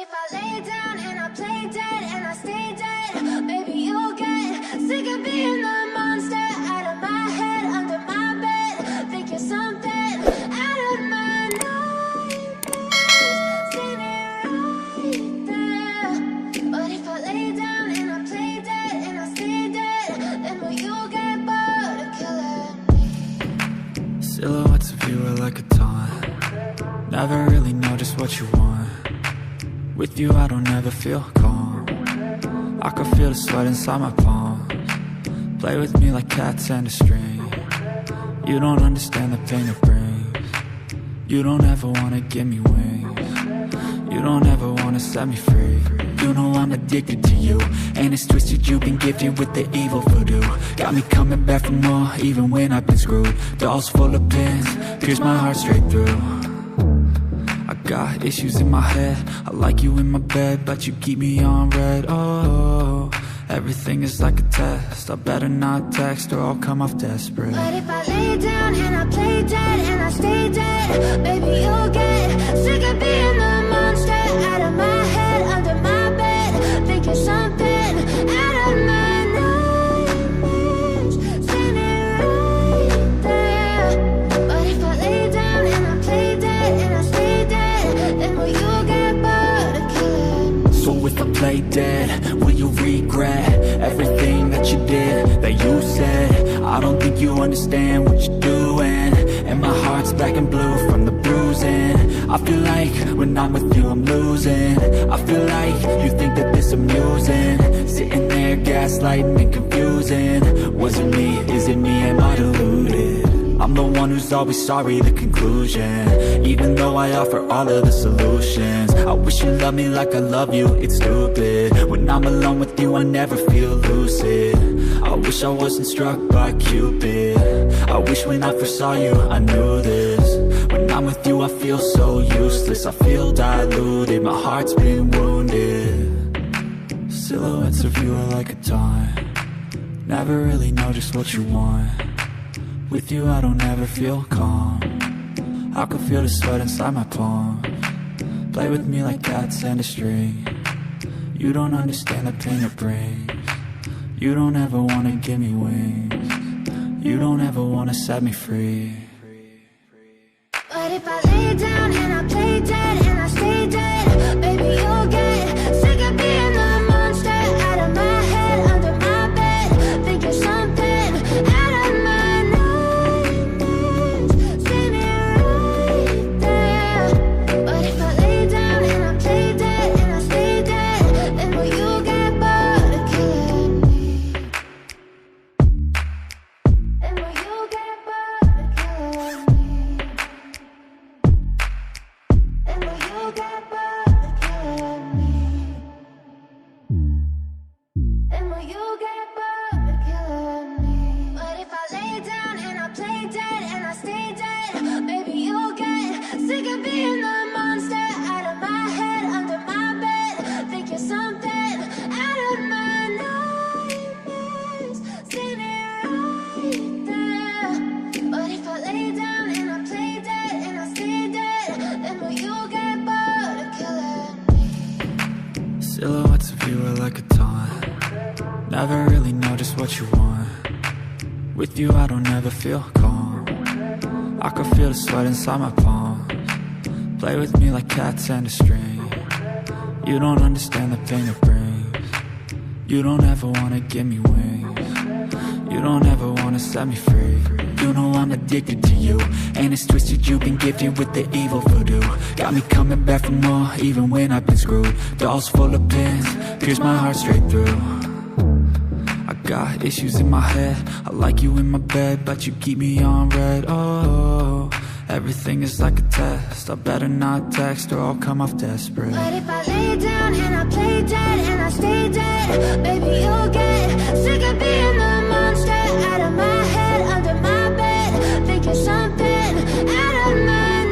if I lay down and I play dead and I stay dead, maybe you'll get sick of being the monster out of my head, under my bed. Think you're something out of my nightmares, standing right there. But if I lay down and I play dead and I stay dead, then will you get bored of killing me? Silhouettes of you are like a taunt. Never really know just what you want. With you I don't ever feel calm. I can feel the sweat inside my palms. Play with me like cats and a string. You don't understand the pain it brings. You don't ever wanna give me wings. You don't ever wanna set me free. You know I'm addicted to you, and it's twisted, you've been gifted with the evil voodoo. Got me coming back for more, even when I've been screwed. Dolls full of pins, pierce my heart straight through. I got issues in my head, I like you in my bed, but you keep me on red. Oh, everything is like a test, I better not text or I'll come off desperate. But if I lay down and I play dead and I stay dead, baby you'll get sick of being the monster out of my head, under my bed. Think you're something out of my nightmares, standing right there. But if I lay down and I play dead and I stay dead, then will you get bored of killing me? So if I play dead, will you regret everything that you did, that you said? I don't think you understand what you're doing, and my heart's black and blue from the bruising. I feel like when I'm with you I'm losing. I feel like you think that this amusing, sitting there gaslighting and confusing. Was it me? Is it me? Am I deluded? I'm the one who's always sorry, the conclusion, even though I offer all of the solutions. I wish you loved me like I love you, it's stupid. When I'm alone with you I never feel lucid. I wish I wasn't struck by Cupid. I wish when I first saw you I knew this. When I'm with you I feel so useless, I feel diluted, my heart's been wounded. Silhouettes of you are like a taunt. Never really know just what you want. With you I don't ever feel calm. I can feel the sweat inside my palms. Play with me like cats and a string. You don't understand the pain it brings. You don't ever wanna give me wings. You don't ever wanna set me free. But if I lay down and I play dead and I stay dead, baby you'll get sick of being the monster out of my head, under my bed. Think you're something out of my nightmares, standing right there. But if I lay down and I play dead and I stay dead, then will you get bored of killing me? Then will you get bored of killing me? And will you get bored of killing me? And will you get bored of killing me? But if I lay down and I play dead and I stay dead, maybe you'll get sick of being the monster out of my head, under my bed. Think you're something out of my nightmares, standing right there. But if I lay down and I play dead and I stay dead, then will you get bored of killing me? Silhouettes of you are like a taunt. Never really know just what you want. With you I don't ever feel calm. I can feel the sweat inside my palms. Play with me like cats and a string. You don't understand the pain it brings. You don't ever wanna give me wings. You don't ever wanna set me free. You know I'm addicted to you, and it's twisted, you've been gifted with the evil voodoo. Got me coming back for more, even when I've been screwed. Dolls full of pins, pierce my heart straight through. I got issues in my head, I like you in my bed, but you keep me on red. Oh, everything is like a test, I better not text or I'll come off desperate. But if I lay down and I play dead and I stay dead, baby you'll get sick of being the monster out of my head, under my bed. Think you're something out of my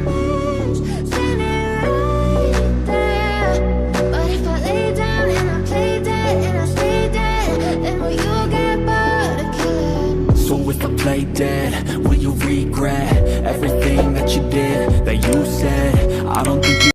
nightmares, standing right there. But if I lay down and I play dead and I stay dead, then will you get bored of killing me? So if I play dead, will you regret